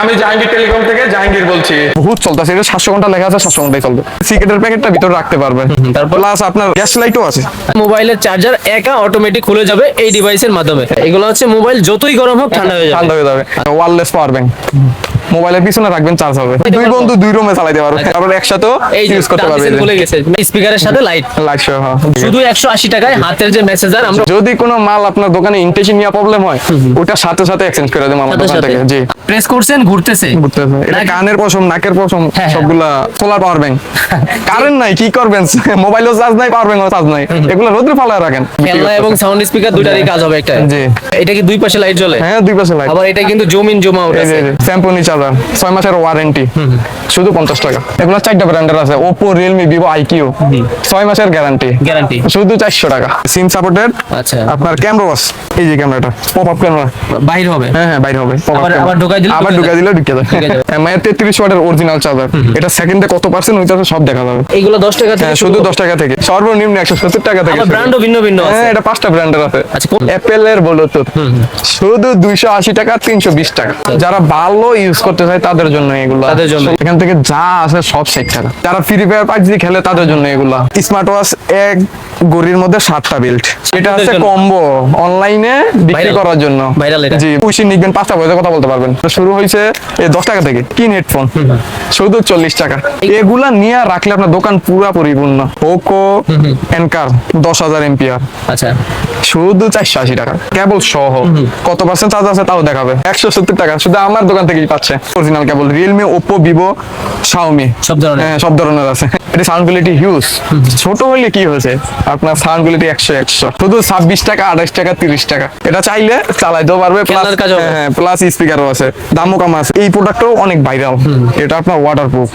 আমি জাহাঙ্গীর টেলিকম থেকে জাহাঙ্গীর বলছি। বহুত চলতেছে, এটা 700 ঘন্টা লেখা আছে, 700 ঘন্টাই চলবে। সিগারেটের প্যাকেটটা ভিতরে রাখতে পারবেন, তারপর প্লাস আপনার গ্যাস লাইটও আছে। মোবাইলের চার্জার একা অটোমেটিক খুলে যাবে এই ডিভাইসের মাধ্যমে। এগুলো হচ্ছে মোবাইল যতই গরম হোক ঠান্ডা হয়ে যাবে। ঠান্ডা হয়ে যাবে। ওয়্যারলেস পাওয়ার ব্যাংক মোবাইলের পিছনে রাখবেন, চার্জ হবে। দুই বন্ধু দুই রুমে চালাতে পারবে, তারপর একসাথে ইউজ করতে পারবে। খুলে গেছে স্পিকারের সাথে লাইট সহ শুধু 180 টাকায় হাতের যে মেসেজার। আমরা যদি কোনো মাল আপনার দোকানে ইনটেনশন নিয়ে প্রবলেম হয়, ওটা সাথে সাথে এক্সচেঞ্জ করে দেবো আমার দোকান থেকে। জি, প্রেস করছেন ঘুরতেছে। এটা কানের পশম, নাকের পশম, সবগুলা সোলার পাওয়ার ব্যাংক। কারেন্ট নাই, কি করবেন? মোবাইলও চার্জ নাই, পাওয়ার ব্যাংকও চার্জ নাই, এগুলো রোদে ফালায় রাখেন। খেলনা এবং সাউন্ড স্পিকার দুটারই কাজ হবে একটা। জি, এটা কি দুই পাশে লাইট জ্বলে? হ্যাঁ, দুই পাশে লাইট। আবার এটা কিন্তু জুম ইন জুম আউট আছে। স্যামসং চার্জার 6 মাসের ওয়ারেন্টি, শুধু 50 টাকা। এগুলো 4টা ব্র্যান্ডের আছে, Oppo, Realme, Vivo, iQOO, 6 মাসের গ্যারান্টি, শুধু 400 টাকা। SIM supported. আচ্ছা, আপনার ক্যামেরা আছে, এই যে ক্যামেরাটা পপ আপ ক্যামেরা বাইরে হবে। হ্যাঁ, বাইরে হবে। আবার ঢোকাই দিলে ঢুকে যাবে। এমআই 33 ওয়াটের অরিজিনাল চার্জার। এটা সেকেন্ডে কত পার্সেন্ট হইতাছে সব দেখা যাবে। এগুলো 10 টাকা থেকে, শুধু 10 টাকা থেকে, সর্বনিম্ন 170 টাকা থেকে। আবার ব্র্যান্ডও ভিন্ন ভিন্ন আছে। হ্যাঁ, এটা 5টা ব্র্যান্ডের আছে। আচ্ছা, অ্যাপল এর ব্লুটুথ শুধু 280 টাকা, 320 টাকা। যারা ভালো ইউজ করতে চায় তাদের জন্য এগুলো। এখান থেকে যা আছে সব সেট টাকা। যারা ফ্রি ফায়ার পাবজি খেলে তাদের জন্য এগুলা। স্মার্ট ওয়াচ এক গড়ির মধ্যে 7টা বেল্ট। এটা আছে কম্বো, অনলাইনে বিক্রি করার জন্য। জি, পুষি নিবেন, 5টা বয়সে কথা বলতে পারবেন। শুরু হয়েছে এই 10 টাকা থেকে। কিন হেডফোন শুধু 40 টাকা। এগুলা নিয়ে রাখলে আপনার দোকান পুরা পরিপূর্ণ। পোকো এনকার 10,000 এম্পিয়ার, আচ্ছা, শুধু 480 টাকা। কেবল সহ কত পার্সেন্ট চার্জ আছে তাও দেখাবে। 170 টাকা শুধু আমার দোকান থেকেই পাচ্ছে। অরিজিনাল কেবল Realme, Oppo, Vivo, Xiaomi সব ধরনের আছে। এটা সাউন্ড কোয়ালিটি হিউজ। ছোট হলে কি হয়েছে, আপনার সাউন্ড কোয়ালিটি 100 শুধু 26 টাকা, 28 টাকা, 30 টাকা। এটা চাইলে চালাইতেও পারবে, প্লাস স্পিকারও আছে, দামও কম আছে। এই প্রোডাক্টও অনেক ভাইরাল। এটা আপনার ওয়াটারপ্রুফ।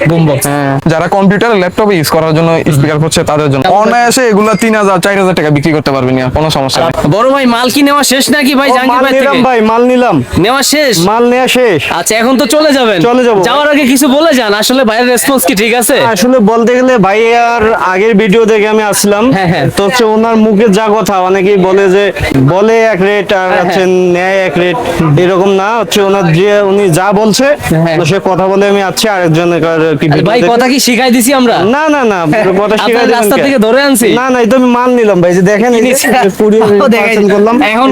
যারা কম্পিউটার ল্যাপটপে ইউজ করার জন্য স্পিকার করছে তাদের জন্য অনায়াসে এগুলা 3,000 4,000 টাকা বিক্রি করতে পারবেন, কোনো সমস্যা নেই। বড় ভাই, মাল কি নেওয়া শেষ নাকি ভাই? জাহাঙ্গীর ভাই থেকে ভাই মাল নিলাম, নেওয়া শেষ, মাল নেওয়া শেষ। আচ্ছা, এখন তো চলে যাবেন। যাওয়ার আগে কিছু বলে যান, আসলে ভাইয়ের রেসপন্স কি ঠিক আছে? আসলে বলতে গেলে ভাই আর আগের ভিডিও দেখে আমি আসলাম, তো হচ্ছে ওনার মুখে যা কথা, অনেকেই বলে যে বলে এক রেট আর হচ্ছে নেয় এক রেট, এরকম না। হচ্ছে ওনার যে উনি যা বলছে সে কথা বলে আমি আছি। আরেকজনের কি ভাই কথা কি শিখাই দিছি আমরা? না না না, কথা শিখাই রাস্তা থেকে ধরে আনছি। না না, এই তো আমি মাল নিলাম ভাই, যে দেখেন করলাম, এখন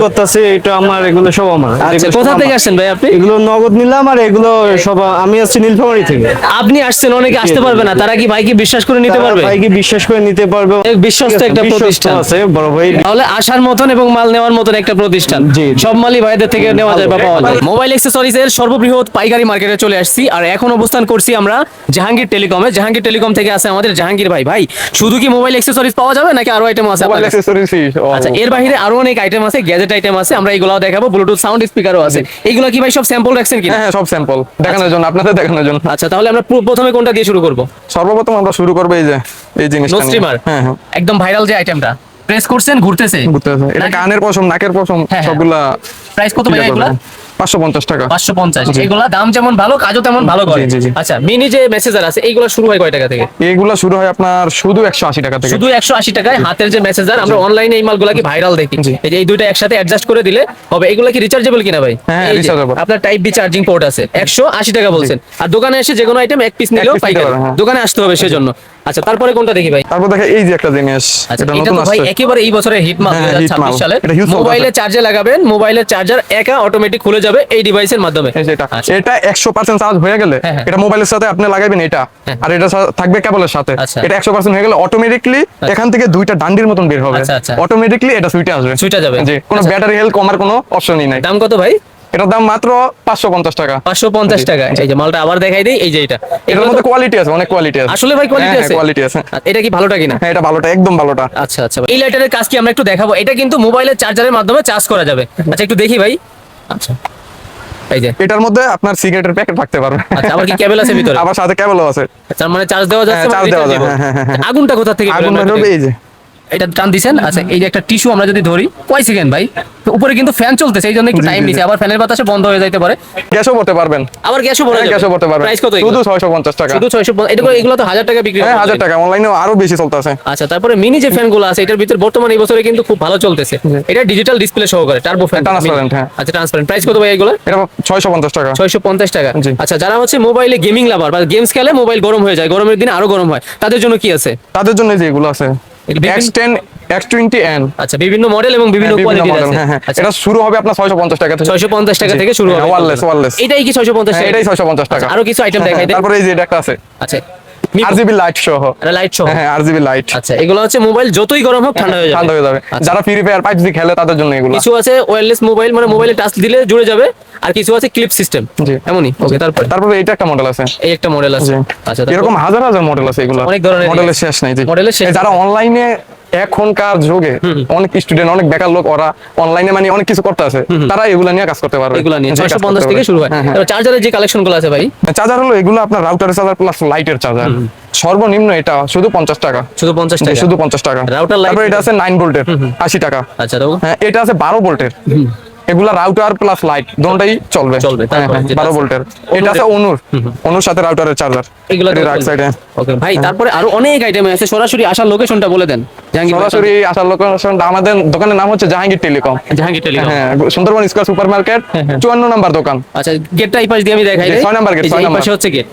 করতেছে, এটা আমার, এগুলো সব আমার। কোথা থেকে আসছেন ভাই আপনি? এগুলো নগদ নিলাম, আর এগুলো সব আমি আসছি নীলফামারী থেকে। আপনি আসছেন, অনেকে আসতে পারবে না, তারা কি ভাইকে বিশ্বাস করে নিতে পারবে? ভাইকে বিশ্বাস করে নিতে পারবে, বিশ্বস্ত একটা প্রতিষ্ঠান আছে বড় ভাই। তাহলে আসার মতন এবং মাল নেওয়ার মতন একটা প্রতিষ্ঠান। সব মালই ভাইদের থেকে নেওয়া যায় বা পাওয়া যায়। মোবাইল অ্যাকসেসরিজ এর সর্ববৃহৎ পাইকারি মার্কেটে চলে আসছি, আর এখন অবস্থান করছি আমরা জাহাঙ্গীর টেলিকমে। জাহাঙ্গীর টেলিকম থেকে আছে আমাদের জাহাঙ্গীর ভাই। ভাই, শুধু কি মোবাইল অ্যাকসেসরিজ পাওয়া যাবে নাকি আরো আইটেম আছে? আচ্ছা, এর বাইরে আরো অনেক আইটেম আছে, গ্যাজেট আইটেম আছে, আমরা এগুলাও দেখাবো। ব্লুটুথ সাউন্ড স্পিকারও আছে। এগুলো কি ভাই সব স্যাম্পল রাখছেন কি? হ্যাঁ, সব স্যাম্পল দেখানোর জন্য, আপনাদের দেখানোর জন্য। আচ্ছা, তাহলে আমরা প্রথমে কোনটা দিয়ে শুরু করব? সর্বপ্রথম আমরা শুরু করব এই জিনিসটা। নো স্ট্রিমার, একদম ভাইরাল যে আইটেমটা। প্রেস করছেন ঘুরতেছে। এটা কানের পশম, নাকের পশম, সবগুলা। প্রাইস কত ভাই এগুলা? 550 টাকা। 550। এগুলা দাম যেমন ভালো, কাজও তেমন ভালো করে। আচ্ছা, মিনি যে মেসেজার আছে, এইগুলা শুরু হয় কয় টাকা থেকে? এইগুলা শুরু হয় আপনার শুধু 180 টাকা থেকে। শুধু 180 টাকায় হাতের যে মেসেজার। আমরা অনলাইনে এই মালগুলা কি ভাইরাল দেখি। এই যে এই দুইটা একসাথে অ্যাডজাস্ট করে দিলে হবে। এগুলা কি রিচার্জেবল কিনা ভাই? হ্যাঁ, রিচার্জেবল। আপনার টাইপ বি চার্জিং পোর্ট আছে। 180 টাকা বলছেন। আর দোকানে এসে যে কোনো আইটেম এক পিস নিলেও পাইকারি। দোকানে আসতে হবে সেজন্য। আচ্ছা, তারপরে কোনটা দেখি ভাই? তারপর দেখে এই যে একটা জিনিস, এটা নতুন আসছে ভাই, একেবারে এই বছরের হিট মাল 2026 সালে। মোবাইলে চার্জে লাগাবেন, মোবাইলের চার্জার একা অটোমেটিক খুলে যাবে এই ডিভাইসের মাধ্যমে। এটা 100% চার্জ হয়ে গেলে এটা মোবাইলের সাথে আপনি লাগাবেন এটা, আর এটা থাকবে কেবলের সাথে। এটা 100% হয়ে গেলে অটোমেটিকলি এখান থেকে দুইটা ডান্ডির মতন বের হবে। অটোমেটিকলি এটা সুইটে আসবে, সুইটে যাবে। জি, কোনো ব্যাটারি হেলথ কমার কোনো অপশনই নাই। দাম কত ভাই? এটার দাম মাত্র 550 টাকা। 550 টাকা। এই যে মালটা আবার দেখাই দেই, এই যে এটা, এর মধ্যে কোয়ালিটি আছে, অনেক কোয়ালিটি আছে। আসলে ভাই কোয়ালিটি আছে, কোয়ালিটি আছে। এটা কি ভালোটা কিনা? হ্যাঁ, এটা ভালোটা, একদম ভালোটা। আচ্ছা আচ্ছা, এই লাইটারের কাজ কি আমরা একটু দেখাবো। এটা কিন্তু মোবাইলের চার্জারের মাধ্যমে চার্জ করা যাবে। আচ্ছা, একটু দেখি ভাই। আচ্ছা, এই যে এটার মধ্যে আপনার সিগারেটের প্যাকেট রাখতে পারবে। আচ্ছা, আবার কি কেবল আছে ভিতরে? আবার সাথে কেবলও আছে। আচ্ছা, মানে চার্জ দেওয়া যাচ্ছে, চার্জ দেওয়া যায়। আগুনটা কোথা থেকে? আগুন বের হবে এই যে এটা টান দিছেন। আচ্ছা এই যে একটা টিস্যু আমরা যদি ধরি, কয় সেকেন্ড ভাই? তো উপরে কিন্তু ফ্যান চলতেছে, এই জন্য একটু টাইম নিছে, আবার ফ্যানের বাতাসে বন্ধ হয়ে যাইতে পারে, গ্যাসও করতে পারবেন, আবার গ্যাসও ভরে যাবে। গ্যাসও করতে পারবেন। প্রাইস কত? শুধু 650 টাকা। শুধু 650। এগুলো তো 1000 টাকা বিক্রি হয়। হ্যাঁ 1000 টাকা, অনলাইনে আরো বেশি চলতেছে। আচ্ছা তারপরে মিনি যে ফ্যানগুলো আছে এটার ভিতরে বর্তমানে এই বছরে কিন্তু খুব ভালো চলতেছে। এটা ডিজিটাল ডিসপ্লে সহকারে টার্বো ফ্যান, ট্রান্সপারেন্ট। হ্যাঁ আচ্ছা ট্রান্সপারেন্ট। প্রাইস কত ভাই এগুলো? এটা 650 টাকা। 650 টাকা। জি। আচ্ছা যারা হচ্ছে মোবাইলে গেমিং লাভার বা গেমস খেলে, মোবাইল গরম হয়ে যায়, গরমের দিনে আরো গরম হয়, তাদের জন্য কি আছে? তাদের জন্য যে এগুলো আছে বিভিন্ন- X10 X20N, আচ্ছা বিভিন্ন মডেল এবং বিভিন্ন কোয়ালিটির মডেল। আছে। হ্যাঁ হ্যাঁ, আচ্ছা এটা শুরু হবে আপনার 650 টাকা থেকে। 650 টাকা থেকে শুরু হবে। ওয়্যারলেস। এটাই কি 650 হ্যাঁ টাকা? এটাই 650 টাকা। আরো কিছু আইটেম দেখাই দেন। তারপরে এই যে এটা একটা আছে আচ্ছা RGB লাইট সহ। লাইট সহ। হ্যাঁ RGB লাইট। আচ্ছা এগুলো হচ্ছে মোবাইল যতই গরম হোক ঠান্ডা হয়ে যাবে। ঠান্ডা হয়ে যাবে। আচ্ছা। যারা ফ্রি ফায়ার PUBG খেলে তাদের জন্য এগুলো। কিছু আছে ওয়্যারলেস মোবাইল, মানে মোবাইলে টাচ দিলে জুড়ে যাবে, আর কিছু আছে ক্লিপ সিস্টেম। জি। এমনই। ওকে তারপরে এটা একটা মডেল আছে। এই একটা মডেল আছে। জি। আচ্ছা এরকম হাজার হাজার মডেল আছে এগুলো। অনেক ধরনের মডেলের শেষ নাই। জি। মডেলের শেষ যারা অনলাইনে এখনকার যুগে অনেক স্টুডেন্ট, অনেক বেকার লোক, ওরা অনলাইনে মানে অনেক কিছু করতে আছে, তারা এগুলা নিয়ে কাজ করতে পারবে। এগুলা নিয়ে যে কাজ 650 করতে থেকে পারবে। শুরু হয়। হ্যাঁ, হ্যাঁ। এবার চার্জারের যে কালেকশন গুলো আছে ভাই? চার্জার হলো এগুলো আপনার রাউটারের চার্জার প্লাস লাইটের চার্জার। সর্বনিম্ন এটা শুধু 50 টাকা। শুধু 50 জি, টাকা। শুধু 50 টাকা। Router light. তারপর এটা আছে 9 ভোল্টের 80 টাকা। আচ্ছা তো হ্যাঁ এটা আছে 12 ভোল্টের। এগুলা রাউটার প্লাস লাইট দুটোই চলবে। চলবে। হ্যাঁ, তারপরে হ্যাঁ, যেটা 12 আছে? ভোল্টের। এটা আছে অনুর সাথে রাউটারের চার্জার। এগুলো এটা রাইট সাইডে। ওকে ভাই তারপরে আরো অনেক আইটেম আছে। সরাসরি আসার লোকেশনটা বলে দেন। সরাসরি আসার লোকেশন আমাদের দোকানের নাম হচ্ছে জাহাঙ্গীর টেলিকম। জাহাঙ্গীর টেলিকম। হ্যাঁ সুন্দরবন স্কয়ার সুপার মার্কেট 54 নম্বর দোকান। আচ্ছা গেটটা এই পাশ দিয়ে আমি দেখাই জি, 6 নাম্বার গেট, এই যে 6 এই নাম্বার। পাশে হচ্ছে গেট,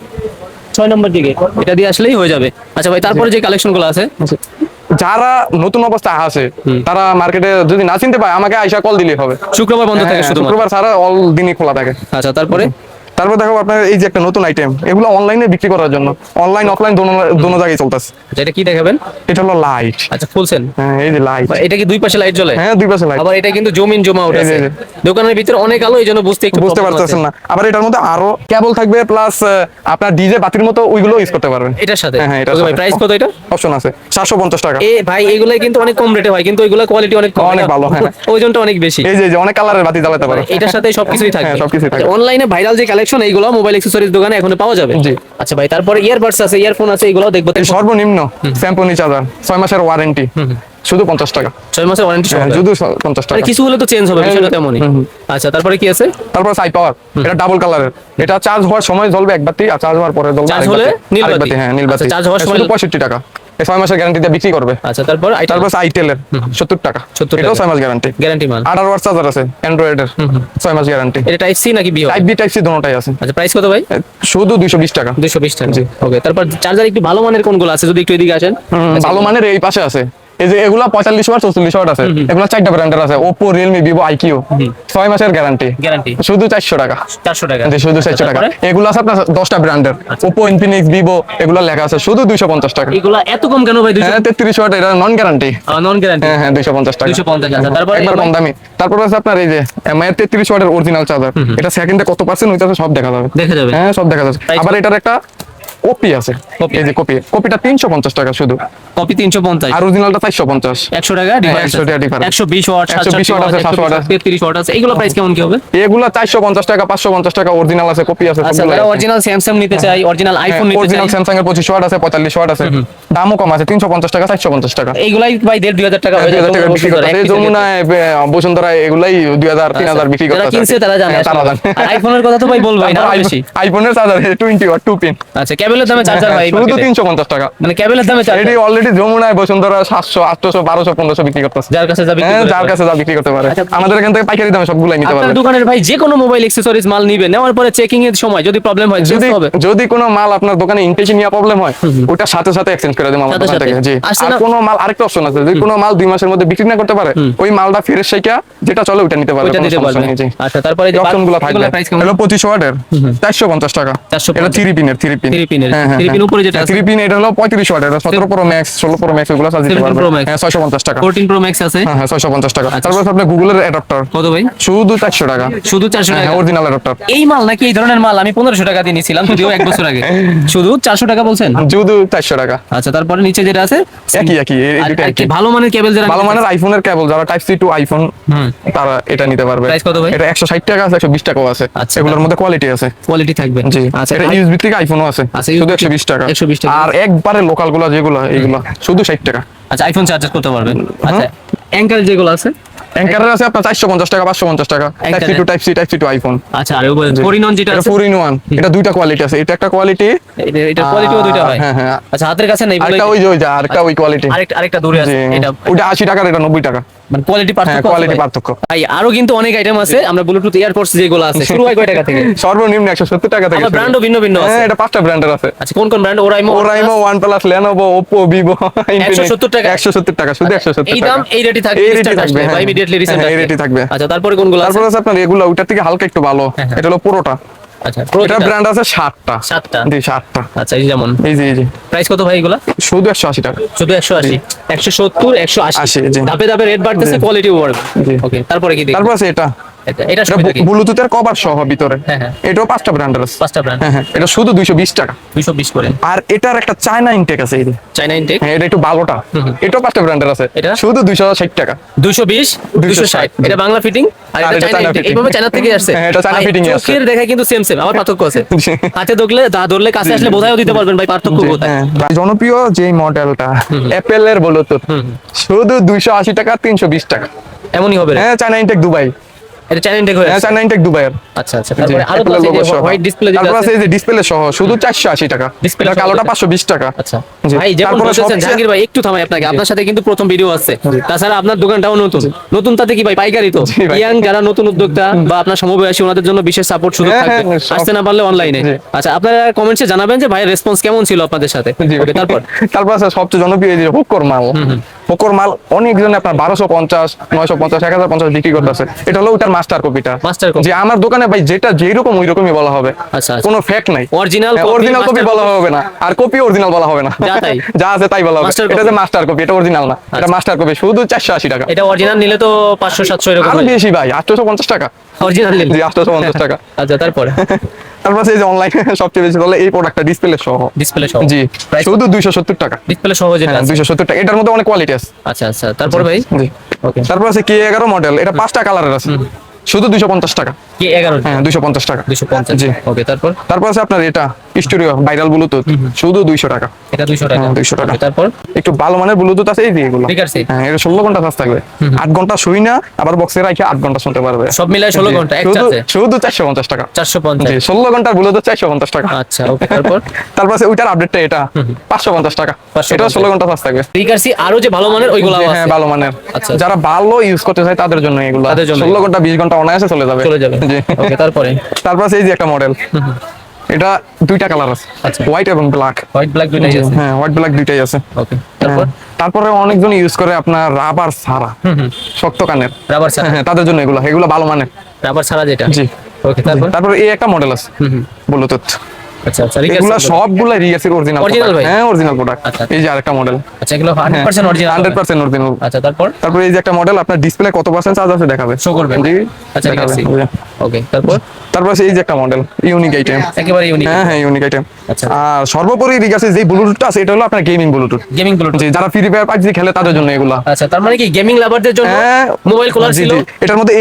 6 নম্বর দিকে, এটা দিয়ে আসলেই হয়ে যাবে। আচ্ছা ভাই তারপরে যে কালেকশন গুলো আছে? যারা নতুন অবস্থায় আছে তারা মার্কেটে যদি না চিনতে পায় আমাকে আইসা কল দিলেই হবে। শুক্রবার বন্ধ থাকে হ্যাঁ, শুধুমাত্র। শুক্রবার ছাড়া অল দিনই খোলা থাকে। আচ্ছা তারপরে তারপর দেখো আপনার এই যে একটা নতুন আইটেম, এগুলো অনলাইনে বিক্রি করার জন্য, অনলাইন অফলাইন দোনো জায়গায় চলতেছে। আচ্ছা, এটা কি দেখাবেন? এটা হলো লাইট। আচ্ছা খুলছেন? হ্যাঁ এই যে লাইট। এটা কি দুই পাশে লাইট জ্বলে? হ্যাঁ দুই পাশে লাইট। আবার এটা কিন্তু জুম ইন জুম আউট এই যে, আছে। এই যে। দোকানের ভিতরে অনেক আলো, এই জন্য বুঝতে বুঝতে পারতেছেন না। আবার এটার মধ্যে আরো কেবল থাকবে প্লাস আপনার ডিজে বাতির মতো ওইগুলো ইউজ করতে পারবেন এটার সাথে। হ্যাঁ এটার ওকে ভাই সাথে। প্রাইস কত এটা? অপশন আছে 750 টাকা। এ ভাই এগুলাই কিন্তু অনেক কম রেটে হয়, কিন্তু ওইগুলো কোয়ালিটি অনেক কম, অনেক ভালো, হ্যাঁ। ওজনটা অনেক বেশি। এই যে অনেক কালারের বাতি জ্বালাতে পারে। এটার সাথে সবকিছুই থাকবে। হ্যাঁ, সবকিছুই থাকবে। অনলাইনে ভাইরাল যে কালেকশন এইগুলো মোবাইল অ্যাকসেসরিজ দোকানে এখন পাওয়া যাবে। জি। আচ্ছা ভাই তারপরে ইয়ারবাডস আছে, ইয়ারফোন আছে, এগুলো দেখবো। সর্বনিম্ন স্যামসং চার্জার 6 মাসের ওয়ারেন্টি শুধু 50 টাকা। 6 মাসের ওয়ারেন্টি সহ। শুধু 50 টাকা। কিছু হলে তো চেঞ্জ হবে, বিষয়টা তেমনই। আচ্ছা তারপরে কি আছে? তারপর সাই পাওয়ার, এটা ডাবল কালারের। এটা চার্জ হওয়ার সময় জ্বলবে এক বাতি, আর চার্জ হওয়ার পরে জ্বলবে চার্জ আরেক হলে বাতি। নীল আরেক বাতি। বাতি, হ্যাঁ নীল বাতি। আচ্ছা, চার্জ হওয়ার সময় শুধু 65 টাকা। এই 6 মাসের গ্যারান্টি দিয়ে বিক্রি করবে। আচ্ছা তারপর তারপর আইটেল এর 70 টাকা। 70 এটাও টাকা। 6 মাস গ্যারান্টি। গ্যারান্টি মাল। 18 ওয়াট চার্জার আছে অ্যান্ড্রয়েড এর 6 মাস গ্যারান্টি। এটা টাইপ সি নাকি বিও? টাইপ বি টাইপ সি দুটোটাই আছে। আচ্ছা প্রাইস কত ভাই? শুধু 220 টাকা। 220 টাকা। জি। ওকে তারপর চার্জার একটু ভালো মানের কোনগুলো আছে যদি একটু এদিকে আসেন? ভালো মানের এই পাশে আছে। এই যে এগুলা 45 ওয়াট 44 ওয়াট আছে। এগুলা 4টা ব্র্যান্ডের আছে, Oppo, Realme, Vivo, IQ। 6 মাসের গ্যারান্টি। গ্যারান্টি শুধু 400 টাকা। 400 টাকা। জি, শুধু 400 টাকা। তারপরে? এগুলো আছে আপনার 10টা ব্র্যান্ডের, Oppo, Infinix, Vivo, এগুলো লেখা আছে শুধু 250 টাকা। এগুলা এত কম কেন ভাই? 200 হ্যাঁ 33 ওয়াট, এটা নন গ্যারান্টি। Non guarantee. হ্যাঁ হ্যাঁ 250 টাকা। 250 আচ্ছা তারপর একবার কম দামি। তারপর আছে আপনার এই যে MI এর 33 ওয়াটের অরিজিনাল চার্জার। এটা সেকেন্ডে কত পার্সেন্ট হইতাছে সব দেখা যাবে। দেখা যাবে। হ্যাঁ সব দেখা যাবে। Price আবার এটার একটা কপি আছে। Copy। এই যে কপিটা 350 টাকা শুধু। কপি 350। আর অরিজিনালটা 450। 100 টাকা ডিফারেন্স। 100 টাকা difference। 120 ওয়াট, 120 ওয়াট আছে, 700 ওয়াট আছে। 33 ওয়াট আছে। এগুলো প্রাইস কেমন কি হবে? এগুলা 450 টাকা, 550 টাকা, অরিজিনাল আছে, কপি আছে, আচ্ছা সবগুলাই যারা আছে। অরিজিনাল স্যামসাং নিতে চাই, অরিজিনাল আইফোন নিতে চাই, অরিজিনাল স্যামসাং এর 25 ওয়াট আছে, 45 ওয়াট আছে। দামও কম আছে, 350 টাকা, 450 টাকা। এইগুলাই ভাই 1.5-2,000 টাকা হয়ে 2000 যাবে। টাকা বিক্রি করতেছে। এই যমুনায়, বসুন্ধরায় এগুলাই 2000 3000 বিক্রি যারা করতেছে। কিনছে তারা জানে। হ্যাঁ, তারা জানে। আর আইফোনের কথা তো ভাই বলবোই না, আরো বেশি। আইফোনের চার্জার 20 ওয়াট 2 পিন। আচ্ছা কেবলের দামে চার্জার ভাই শুধু মার্কেটে? 350 টাকা। মানে কেবলের দামে চার্জার এটি অলরেডি যমুনায়, বসুন্ধরা 700 800 1200 1500 বিক্রি করতেছে। যার কাছে যাবে হ্যাঁ যার কাছে যা বিক্রি করতে পারে। আচ্ছা। আমাদের এখান থেকে পাইকারি দামে সবগুলাই নিতে আপনার পারবে। দোকানের ভাই যে কোনো মোবাইল অ্যাকসেসরিজ মাল নিবে, নেওয়ার পরে চেকিং এর সময় যদি প্রবলেম হয় যদি চেঞ্জ হবে? যদি কোনো মাল আপনার দোকানে ইনটেক নিয়ে প্রবলেম হয়, ওটা সাথে সাথে এক্সচেঞ্জ করে দেব আমার সাথে দোকান সাথে? থেকে। জি। আসছে আর না? কোনো মাল আরেকটা অপশন আছে, যদি কোনো মাল 2 মাসের মধ্যে বিক্রি না করতে পারে, ওই মালটা ফেরত শেখা যেটা চলে ওটা নিতে পারবে। ওইটা কোনো দিতে সমস্যা পারবে। নেই। জি। আচ্ছা তারপরে যে অপশনগুলো থাকবে। প্রাইস কেমন? হলো 25 ওয়াটের 450 টাকা। 450 এটা 3 পিনের 3 পিন। 3 পিনের। হ্যাঁ, হ্যাঁ, 3 পিন হ্যাঁ। উপরে যেটা আছে? 3 পিন এটা হলো 35 ওয়াটের, 17 প্রো ম্যাক্স 16 প্রো ম্যাক্স এগুলো চার্জ দিতে 17 পারবে। Pro Max। হ্যাঁ 650 টাকা। 14 প্রো ম্যাক্স আছে। হ্যাঁ হ্যাঁ 650 টাকা। আচ্ছা। তারপর আপনার গুগলের অ্যাডাপ্টার কত ভাই? শুধু 400 টাকা। শুধু 400 টাকা। হ্যাঁ অরিজিনাল অ্যাডাপ্টার। এই মাল নাকি এই ধরনের মাল আমি 1500 টাকা দিয়ে নিয়েছিলাম, যদিও 1 বছর আগে। শুধু 400 টাকা বলছেন? শুধু 400 টাকা। আচ্ছা তারপরে নিচে যেটা আছে একই এই আর- দুটো আর কি একই। ভালো মানের কেবল যারা ভালো নিতে মানের আইফোনের কেবল যারা টাইপ সি টু আইফোন, তারা এটা নিতে পারবে। Price কত ভাই? এটা 160 টাকা আছে, 120 টাকাও আছে। আচ্ছা, এগুলোর মধ্যে কোয়ালিটি আছে। কোয়ালিটি থাকবে। জি। আচ্ছা এটা ইউএসবি থেকে আইফোনও আছে, আচ্ছা, শুধু USB 120 টাকা। 120 টাকা। আর একবারে লোকাল গুলো যেগুলো এইগুলো শুধু 60 টাকা। আচ্ছা আইফোন চার্জ করতে পারবেন। আচ্ছা অ্যাঙ্কার যেগুলো আছে অ্যাঙ্কারের আছে আপনার 450 টাকা 550 টাকা, টাইপ সি টু আইফোন। আচ্ছা আর ওই ফোরিনন যেটা এটা আছে 4-in-1, এটা দুইটা কোয়ালিটি আছে, এটা একটা কোয়ালিটি, এটা কোয়ালিটিও দুইটা হয়। হ্যাঁ হ্যাঁ। আচ্ছা হাতের কাছে নাই বলে আরেকটা ওই যে আরেকটা ওই কোয়ালিটি, আরেকটা দূরে আছে এটা ওটা 80 টাকার, এটা 90 টাকা। মানে কোয়ালিটি হ্যাঁ পার্থক্য কোয়ালিটি পার্থক্য। ভাই আরো কিন্তু অনেক আইটেম আছে। আমরা ব্লুটুথ ইয়ারপডস যেগুলো আছে শুরু হয় কয় টাকা থেকে? সর্বনিম্ন 170 টাকা থেকে। আবার ব্র্যান্ডও ভিন্ন ভিন্ন আছে। হ্যাঁ এটা 5টা ব্র্যান্ডের আছে। আচ্ছা কোন কোন brand? Oraimo, OnePlus, Lenovo, Oppo, Vivo, Infinix। 170 টাকা। 170 টাকা, শুধু 170 এই টাকা। দাম এই রেটই থাকবে, এই রিসেন্ট রেটই আসলে থাকবে, বা হ্যাঁ। ইমিডিয়েটলি রিসেন্ট হ্যাঁ, এই আসবে। রেটই থাকবে। আচ্ছা তারপরে কোনগুলো আছে? তারপর আছে আপনার এগুলো ওইটার থেকে হালকা একটু ভালো, হ্যাঁ, হ্যাঁ। এটা হলো পুরোটা। আচ্ছা এটা ব্র্যান্ড আছে 7টা। 7টা। জি 7টা। আচ্ছা এই যেমন এই যে প্রাইস কত ভাই এগুলা? শুধু 180 টাকা। শুধু 180, 170, 180 জি। ধাপে ধাপে রেট বাড়তেছে, কোয়ালিটিও বাড়বে। জি। ওকে তারপরে কি দেখি? তারপর আছে এটা এটা সুবিধা কি? ব্লুটুথের কভার সহ ভিতরে। হ্যাঁ, হ্যাঁ। এটাও 5টা ব্র্যান্ডের আছে। 5টা ব্র্যান্ড। হ্যাঁ হ্যাঁ, এটা শুধু 220 টাকা। 220 করে। আর এটার একটা চায়না ইনটেক আছে, এই যে চাইনা ইনটেক। হ্যাঁ এটা একটু ভালোটা, এটাও 5টা ব্র্যান্ডের আছে। এটা? শুধু 260 টাকা। 220, 260 এটা বাংলা ফিটিং আর এটা চাইনা ইনটেক। এইভাবে চায়না থেকে আসছে। হ্যাঁ, এটা চায়না ভাই, fitting এ আসছে। চোখের দেখা কিন্তু সেম আবার পার্থক্য আছে। জি। হাতে ধরলে কাছে আসলে বোঝাও দিতে পারবেন ভাই পার্থক্য কোথায়। হ্যাঁ, জনপ্রিয় যে মডেলটা অ্যাপেল এর ব্লুটুথ, শুধু 280 টাকা, 320 টাকা। এমনই হবে রে। হ্যাঁ চায়না ইনটেক দুবাই। এটা চাইনা ইনটেক হয়ে হ্যাঁ আছে। চায়না ইনটেক দুবাইয়ের। আচ্ছা আচ্ছা তারপরে আরো তো Apple এর আছে logo সহ। হোয়াইট ডিসপ্লে যেটা তারপর আছে। আছে এই যে ডিসপ্লে সহ শুধু 480 টাকা। Display এটা সহ কালোটা যেটা। 520 টাকা। আচ্ছা জি। ভাই যেমন তারপরে বলতেছেন সবচেয়ে- জাহাঙ্গীর ভাই একটু থামাই আপনাকে, আপনার সাথে কিন্তু প্রথম ভিডিও আছে, তাছাড়া আপনার দোকানটাও নতুন তাতে কি ভাই পাইকারি তো জি ভাই। ইয়াং যারা নতুন উদ্যোক্তা বা আপনার সমবয়সী ওনাদের জন্য বিশেষ সাপোর্ট সুযোগ হ্যাঁ, থাকবে, হ্যাঁ, সব- আসতে না পারলে অনলাইনে। জি। আচ্ছা আপনারা কমেন্টসে জানাবেন যে ভাই রেসপন্স কেমন ছিল আপনাদের সাথে। জি। ওকে তারপর তারপর আছে সবচেয়ে জনপ্রিয় এই যে হুকর মাল। হুকর মাল অনেকজন আপনার 1250, 950, 1050 বিক্রি করতেছে। এটা হলো ওটার মাস্টার কপিটা। Master copy। যে আমার দোকানে ভাই যেটা যেরকম ওই রকমই বলা হবে। আচ্ছা, আচ্ছা। কোনো ফেক নাই। অরিজিনাল অরিজিনাল কপি বলা হবে না, আর কপি অরিজিনাল বলা হবে না। যা তাই। যা আছে তাই বলা হবে। Master এটা copy। যে মাস্টার কপি, এটা অরিজিনাল না, এটা আচ্ছা। মাস্টার কপি, শুধু 480 টাকা। এটা অরিজিনাল নিলে তো 500 700 এরকম আরো হয় বেশি ভাই, 850 টাকা। অরিজিনাল নিলে। জি 850 টাকা। আচ্ছা তারপরে তারপর আছে এই যে অনলাইনে সবচেয়ে বেশি চলে এই প্রোডাক্টটা, ডিসপ্লে সহ। ডিসপ্লে সহ। জি Price? শুধু 270 টাকা। ডিসপ্লে সহ যেটা হ্যাঁ আছে। 270 টাকা। এটার মধ্যে অনেক কোয়ালিটি আছে। আচ্ছা আচ্ছা তারপর ভাই জি। ওকে তারপর আছে K11 মডেল, এটা 5টা কালারের আছে, শুধু 250 টাকা। কি 11 হ্যাঁ 250 টাকা। 250। জি। ওকে তারপর তারপর আছে আপনার এটা স্টুডিও ভাইরাল ব্লুটুথ, শুধু 200 টাকা। এটা 200 টাকা। হ্যাঁ, 200 টাকা। Okay, তারপর একটু ভালো মানের ব্লুটুথ আছে এই যে এগুলো। Speaker set। হ্যাঁ এটা 16 ঘন্টা চার্জ থাকবে, 8 ঘন্টা শুই না, আবার বক্সে রাখে 8 ঘন্টা শুনতে পারবে। সব মিলায় 16 জি। ঘন্টা এক শুধু চার্জে শুধু 450 টাকা। 450। জি 16 ঘন্টার ব্লুটুথ 450 টাকা। আচ্ছা ওকে তারপর তারপর আছে ওইটার আপডেটটা এটা 550 টাকা। 550 এটা 16 ঘন্টা চার্জ থাকবে। রিকার্সি আরো যে ভালো মানের ওইগুলো আছে। হ্যাঁ ভালো মানের, আচ্ছা। যারা ভালো ইউজ করতে চায় তাদের জন্য এগুলো। তাদের জন্য। 16 ঘন্টা 20 ঘন্টা অনায়াসে চলে যাবে। চলে যাবে। জি। ওকে তারপরে তারপর আছে এই যে একটা মডেল, এটা দুইটা কালার আছে, আচ্ছা। হোয়াইট এবং ব্ল্যাক। হোয়াইট ব্ল্যাক দুইটাই আছে। হ্যাঁ হোয়াইট ব্ল্যাক দুইটাই আছে। ওকে তারপর হ্যাঁ। তারপরে অনেকজন ইউজ করে আপনার রাবার ছাড়া, শক্ত কানের। রাবার ছাড়া। হ্যাঁ তাদের জন্য এগুলো ভালো মানের। রাবার ছাড়া যেটা। জি। ওকে তারপর তারপরে এই একটা মডেল আছে ব্লুটুথ, আচ্ছা আচ্ছা এগুলা সবগুলা রিয়াসের অরিজিনাল Original ভাই? হ্যাঁ অরিজিনাল প্রোডাক্ট। আচ্ছা। এই যে আরেকটা মডেল, আচ্ছা এগুলো 100% অরিজিনাল 100% অরিজিনাল। আচ্ছা তারপর তারপরে এই যে একটা মডেল, আপনার ডিসপ্লে কত পার্সেন্ট চার্জ আছে দেখাবে, শো করবে। জি আচ্ছা দেখাবে। রিকার্সি। জি। ওকে তারপর তারপর আছে এই যে একটা মডেল, ইউনিক আইটেম। একেবারে ইউনিক। হ্যাঁ হ্যাঁ ইউনিক আইটেম। আচ্ছা। আর সর্বোপরি রিগাসে যে ব্লুটুথটা আছে এটা হলো আপনার গেমিং ব্লুটুথ। Gaming Bluetooth. জি যারা ফ্রি ফায়ার পাবজি খেলে তাদের জন্য এগুলা। আচ্ছা তার মানে কি গেমিং লাভারদের জন্য হ্যাঁ মোবাইল খোলার জি, ছিল, জি। এটার মধ্যে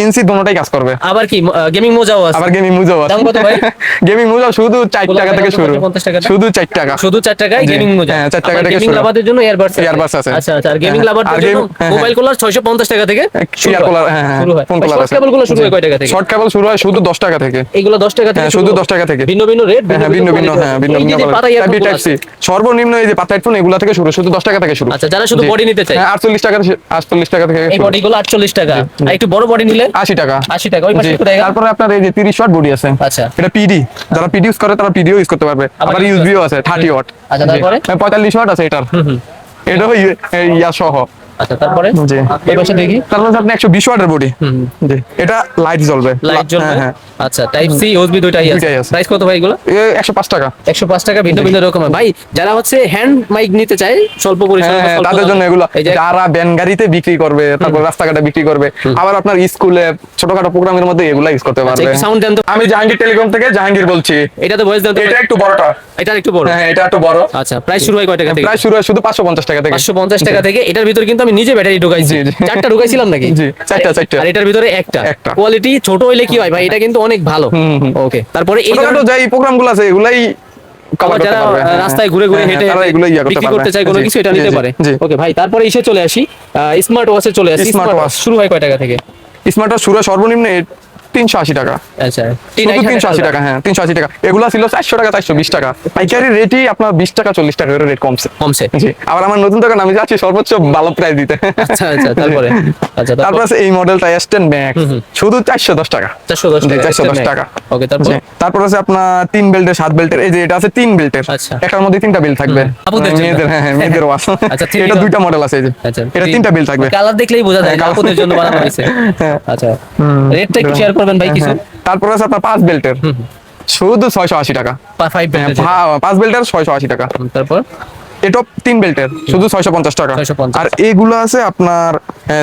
এনসি দোনোটাই কাজ করবে। আবার কি গেমিং মোজাও আছে। আবার গেমিং মোজাও আছে। দাম কত ভাই? গেমিং মোজা শুধু 4 গোলাপ টাকা থেকে কত? শুরু, 50 টাকা? শুধু 4 টাকা। শুধু 4 টাকায় জি। গেমিং মোজা। হ্যাঁ, 4 টাকা থেকে গেমিং শুরু। লাভারদের জন্য ইয়ারবাডস Earbuds আছে। আচ্ছা আচ্ছা আর গেমিং হ্যাঁ, লাভারদের আর জন্য game- হ্যাঁ, মোবাইল কলার 650 টাকা থেকে শুরু ইয়ার হয়। কলার, হ্যাঁ হ্যাঁ শুরু হয়। ফোন কলার শর্ট আছে। কেবল গুলো শুরু হয় কয় টাকা থেকে? শর্ট কেবল শুরু হয় শুধু 10 টাকা থেকে। এগুলো 10 টাকা থেকে হ্যাঁ, শুরু শুধু হয়। 10 টাকা থেকে। ভিন্ন ভিন্ন রেট, হ্যাঁ ভিন্ন ভিন্ন, হ্যাঁ ভিন্ন ভিন্ন পাতা ইয়ার টাইপ সি সর্বনিম্ন এই যে পাতা হেডফোন এগুলা থেকে শুরু, শুধু 10 টাকা থেকে শুরু। আচ্ছা যারা শুধু জি। বডি নিতে চায় হ্যাঁ 48 টাকা থেকে এই শুরু। বডিগুলো 48 টাকা, আর একটু বড় বডি নিলে 80 টাকা। 80 টাকা। ওই পাশে জি। কত টাকা? তারপরে আপনার এই যে 30 ওয়াট বডি আছে। আচ্ছা। এটা পিডি, যারা পিডি ইউজ করে তারা পিডিও ইউজ করতে পারবে। আবার use ইউএসবিও আছে 30 ওয়াট। আচ্ছা, তারপরে? 45 ওয়াট আছে এটার। এটা ইয়া সহ। আচ্ছা তারপরে জি। এই পাশে দেখি তারপরে আপনি 120 ওয়াটের বডি। জি। এটা লাইট জ্বলবে। লাইট জ্বলবে। হ্যাঁ, আচ্ছা টাইপ সি ইউএসবি দুইটাই দুইটাই আছে। আছে। প্রাইস কত ভাই এগুলো? 105 টাকা। 105 টাকা, ভিন্ন ভিন্ন রকমের। ভাই যারা হচ্ছে হ্যান্ড মাইক নিতে চায় স্বল্প পরিসরে হ্যাঁ, বা স্বল্প তাদের দামে, জন্য এগুলো, এই যে যারা ব্যান গাড়িতে বিক্রি করবে, তারপর রাস্তাঘাটে বিক্রি করবে, আবার আপনার স্কুলে ছোটখাটো প্রোগ্রামের মধ্যে এগুলা ইউজ করতে আচ্ছা, পারবে। একটু সাউন্ড দেন তো। আমি জাহাঙ্গীর টেলিকম থেকে জাহাঙ্গীর বলছি। এটাতে ভয়েস দেন তো। এটা একটু বড়টা। এটা একটু বড়। হ্যাঁ এটা একটু বড়। আচ্ছা প্রাইস শুরু হয় কয় টাকা থেকে? প্রায় শুরু হয় শুধু 550 টাকা থেকে। 550 টাকা থেকে। এটার ভিতর কিন্তু আমি নিজে ব্যাটারি ঢুকাইছি। জি, জি। 4টা ঢুকাইছিলাম নাকি? জি, 4টা। আর এটার ভিতরে একটা। একটা। কোয়ালিটি ছোট হইলে কি হয় ভাই, এটা কিন্তু অনেক ভালো। ওকে তারপরে এই ছোটখাটো যে প্রোগ্রামগুলো আছে এগুলাই cover যারা করতে পারবে। রাস্তায় ঘুরে ঘুরে হেঁটে তারা এগুলো ইয়া করতে বিক্রি পারবে। করতে চায় কোনো জি, কিছু, এটা জি, নিতে জি, পারে। জি। ওকে ভাই, তারপরে এসে চলে আসি স্মার্ট ওয়াচে চলে আসি। Smart smart watch watch। শুরু হয় কয় টাকা থেকে? স্মার্ট ওয়াচ শুরু হয় সর্বনিম্ন 380 টাকা। আচ্ছা, শুধু 380 টাকা, হ্যাঁ 380 টাকা। এগুলা ছিল 400 টাকা 420 টাকা। পাইকারি রেটই আপনার 20 টাকা 40 টাকা করে রেট কমছে। কমছে। জি, আবার আমার নতুন দোকান আমি যাচ্ছি সর্বোচ্চ ভালো প্রাইস দিতে। আচ্ছা আচ্ছা, তারপরে আচ্ছা তারপর আছে এই মডেলটা S10 Max, শুধু 410 টাকা। 410 জি, টাকা, 410 টাকা। ওকে, তারপর জি, তারপর আছে আপনার 3 বেল্টের 7 বেল্টের, এই যে এটা আছে 3 বেল্টের, আচ্ছা। একটার মধ্যে 3টা বেল্ট থাকবে। আপুদের জন্য। মেয়েদের, হ্যাঁ মেয়েদের ওয়াচ। আচ্ছা, 3 এটা 2টা মডেল আছে, এই যে আচ্ছা, এটা 3টা বেল্ট থাকবে। কালার দেখলেই বোঝা যায় হ্যাঁ, আপুদের জন্য বানানো হয়েছে। আচ্ছা, রেটটা একটু শেয়ার করবেন ভাই কিছু? তারপর আছে আপনার 5 বেল্টের, শুধু 680 টাকা। 5 বেল্ট। 5 বেল্টের 680 টাকা। তারপর এটা 3 বেল্টের, শুধু 650 টাকা। 650। আর এইগুলো আছে আপনার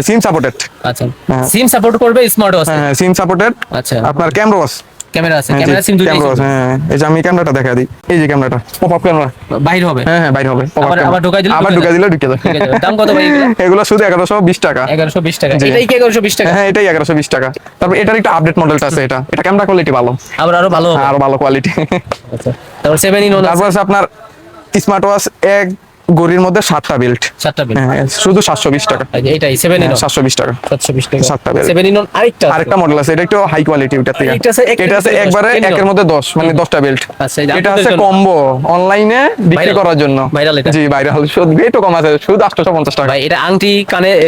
সিম সাপোর্টেড। আচ্ছা, সিম সাপোর্ট করবে স্মার্ট ওয়াচ? হ্যাঁ, সিম সাপোর্টেড। আচ্ছা, আপনার ক্যামেরা ওয়াচ, ক্যামেরা আছে, ক্যামেরা সিম দুটোই ক্যামেরা ওয়াচ। হ্যাঁ, এই যে আমি ক্যামেরাটা দেখা দিই, এই যে ক্যামেরাটা পপ আপ ক্যামেরা। বাইর হবে? হ্যাঁ হ্যাঁ, বাইরে হবে। pop-up আবার camera। ঢোকাই দিলে আবার ঢুকাই দিলে ঢুকে যায়। ঠিক আছে, দাম কত ভাই এগুলো? এগুলো শুধু 1120 টাকা। 1120 টাকা। জি। এটাই কি 1120 টাকা? হ্যাঁ, এটাই 1120 টাকা। তারপর এটার একটা আপডেট মডেলটা আছে, এটা ক্যামেরা কোয়ালিটি ভালো, আবার আরো ভালো হবে? আরো ভালো কোয়ালিটি। আচ্ছা, তারপর 7 in 1 তারপর আছে আপনার স্মার্ট ওয়াচ, এক গড়ির মধ্যে 7টা বেল্ট। 7টা বেল। হ্যাঁ, শুধু 720 টাকা। এইটাই 7 in 1 720 টাকা। 720 টাকা। 7টা বেল। 7 in 1 আরেকটা আছে? আরেকটা মডেল আছে, এটা একটু হাই কোয়ালিটি, ওটা থেকে। এটা আছে এটা আছে একবারে 10 একের মধ্যে 10, মানে 10টা বেল্ট। আচ্ছা, এই যে এটা আপনাদের আছে জন্য। কম্বো, অনলাইনে বিক্রি Viral। করার জন্য। Viral এটা। জি, ভাইরাল, শুধু রেটও কম আছে, শুধু 850 টাকা। ভাই এটা আংটি,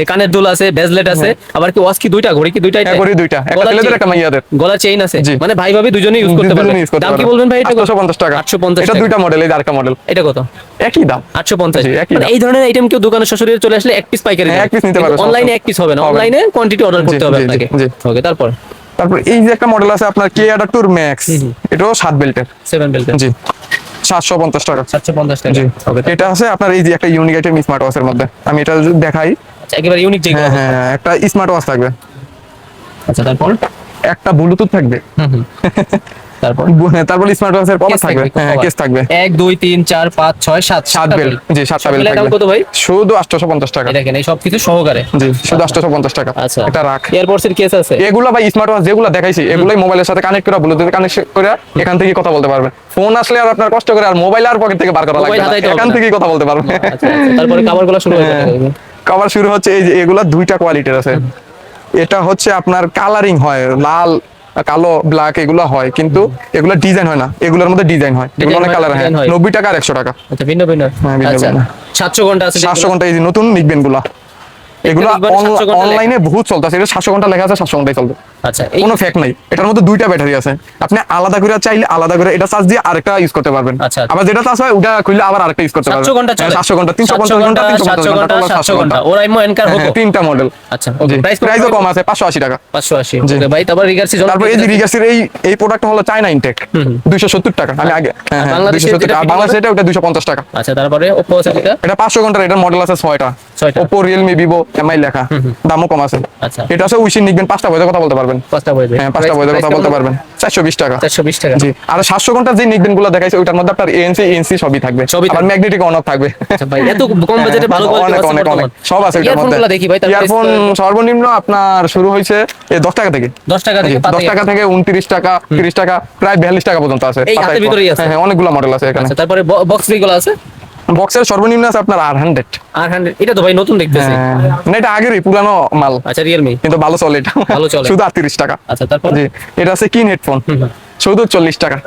কানের দুল আছে, ব্রেসলেট আছে, আবার কি ওয়াচ কি দুইটা, ঘড়ি কি দুইটাই? হ্যাঁ, ঘড়ি দুইটা, একটা ছেলেদের একটা মেয়েদের। গলার চেইন আছে, জি। মানে ভাই ভাবি দুজনেই ইউজ করতে পারবে। দুজনেই use করতে দাম কি পারবে। বলবেন ভাই? এটা 850 টাকা। 850 এটা টাকা। দুইটা মডেল, এই যে আরেকটা মডেল। এটা কত? একই দাম। 850। জি, একই মানে দাম। এই ধরনের আইটেম কেউ দোকানে সরাসরি চলে আসলে এক পিস পাইকারি হ্যাঁ, এক piece নিতে পারবে, অনলাইনে সমস্যা এক পিস হবে না, হবে। অনলাইনে কোয়ান্টিটি অর্ডার করতে জি, হবে জি, আপনাকে। জি। ওকে, তারপর তারপর এই যে একটা মডেল আছে আপনার কে অ্যাডাপ্টর ম্যাক্স, এটাও 7 বেল্টের। 7 বেল্ট। জি, 750 টাকা। 750 টাকা। জি, ওকে, এটা আছে আপনার এই যে একটা ইউনিক আইটেম স্মার্ট ওয়াচের মধ্যে, আমি এটা যদি দেখাই। আচ্ছা, একেবারে ইউনিক যেগুলো। হ্যাঁ হ্যাঁ, একটা স্মার্ট ওয়াচ থাকবে, আচ্ছা, তারপর একটা ব্লুটুথ থাকবে, তারপর তারপর স্মার্ট ওয়াচের কভার কেস থাকবে। হ্যাঁ, কেস থাকবে। 1 2 3 4 5 6 7 7 বেল। জি, 7টা বেল বেলের দাম থাকবে। কত ভাই? শুধু 850 টাকা। এটা কেন এই সব কিছু সহকারে? জি, শুধু 850 টাকা। আচ্ছা, এটা রাখ। এয়ারপডস এর কেস আছে? এগুলা ভাই স্মার্ট ওয়াচ যেগুলো দেখাইছি, এগুলাই মোবাইলের সাথে কানেক্ট করা, ব্লুটুথে কানেক্ট করে এখান থেকে কথা বলতে পারবেন। ফোন আসলে আর আপনার কষ্ট করে আর মোবাইল আর পকেট থেকে বার করা মোবাইল লাগবে না, হাতাইতে হবে এখান না। থেকেই কথা বলতে পারবেন। আচ্ছা আচ্ছা, তারপরে কভারগুলো শুরু হয়ে যাবে। কভার শুরু হচ্ছে এই যে এগুলা দুইটা কোয়ালিটির আছে। এটা হচ্ছে আপনার কালারিং হয়, লাল কালো ব্ল্যাক এগুলো হয়, কিন্তু এগুলো ডিজাইন হয় না, এগুলোর মধ্যে ডিজাইন হয়, এগুলো অনেক হয়, কালার। হ্যাঁ, design হয়। 90 টাকা আর 100 টাকা। আচ্ছা, ভিন্ন ভিন্ন। হ্যাঁ, ভিন্ন আচ্ছা, ভিন্ন। 700 ঘন্টা আছে 700 ঘন্টা এই যে নতুন নিকবেন গুলা, এগুলা নিকবেন 700 ঘন্টা অনলাইনে বহুত চলতেছে। এটা 700 ঘন্টা লেখা আছে, 700 ঘন্টাই চলবে, আচ্ছা, এই কোনো ফেক নাই। এটার মধ্যে দুইটা ব্যাটারি আছে, আপনি আলাদা করে চাইলে আলাদা করে এটা চার্জ দিয়ে আরেকটা ইউজ করতে পারবেন। আচ্ছা। আবার যেটা চার্জ হয় ওটা খুললে আবার আরেকটা ইউজ করতে পারবেন। 700 ঘন্টা চলে? 700 ঘন্টা, 350 ঘন্টা, 350 ঘন্টা, 700 ঘন্টা। ওরাইমো এনকার হ্যাঁ, হবো? তিনটা মডেল। আচ্ছা, ওকে, প্রাইস প্রাইসও কম আছে, 580 টাকা। 580। জি। ওকে ভাই, তারপর রিগার্সি তারপর এই যে রিগার্সির এই প্রোডাক্টটা হলো চায়না ইনটেক, 270 টাকা। আমি আগে হ্যাঁ হ্যাঁ, বাংলাদেশে 270 টাকা। যেটা বাংলাদেশে এটা ওটা 250 টাকা। আচ্ছা, তারপরে Oppo আছে এটা? এটা 500 ঘন্টার, এটার মডেল আছে 6টা। 6টা। Oppo, Realme, Vivo, MI লেখা, দামও কম আছে। আচ্ছা, এটা আছে উইশিন নিকবেন, 5টা বইতে কথা বলতে পারবেন। 5টা বই হ্যাঁ, 5টা বইতে কথা বলতে পারবেন, 420 টাকা। 420 টাকা। জি, আর 700 ঘন্টার যে নিকবেন গুলো দেখাইছে ওটার মধ্যে আপনার ANC, ANC সবই থাকবে, সবই আর থাকবে। ম্যাগনেটিক অন অফ থাকবে। আচ্ছা ভাই, এত কম বাজেটে ভালো কোয়ালিটি অনেক আছে অনেক বর্তমান? অনেক সব আছে ওটার মধ্যে। ইয়ারফোনগুলো দেখি ভাই, তার ইয়ারফোন সর্বনিম্ন আপনার শুরু হয়েছে 10 টাকা থেকে। 10 টাকা থেকে 10 টাকা থেকে 29 টাকা, 30 টাকা, প্রায় 42 টাকা পর্যন্ত আছে। এই হাতের ভিতরেই আছে? হ্যাঁ হ্যাঁ, অনেকগুলো মডেল আছে এখানে। আচ্ছা, তারপরে বক্স যেগুলো আছে? বক্সের সর্বনিম্ন আছে আপনার R100। R100, এটা তো ভাই নতুন দেখতেছি। না, এটা আগেরই পুরানো মাল, আচ্ছা, রিয়েলমি কিন্তু ভালো চলে এটা। ভালো চলে। শুধু 38 টাকা। আচ্ছা, তারপর জি, এটা আছে কিন হেডফোন, শুধু 40 টাকা।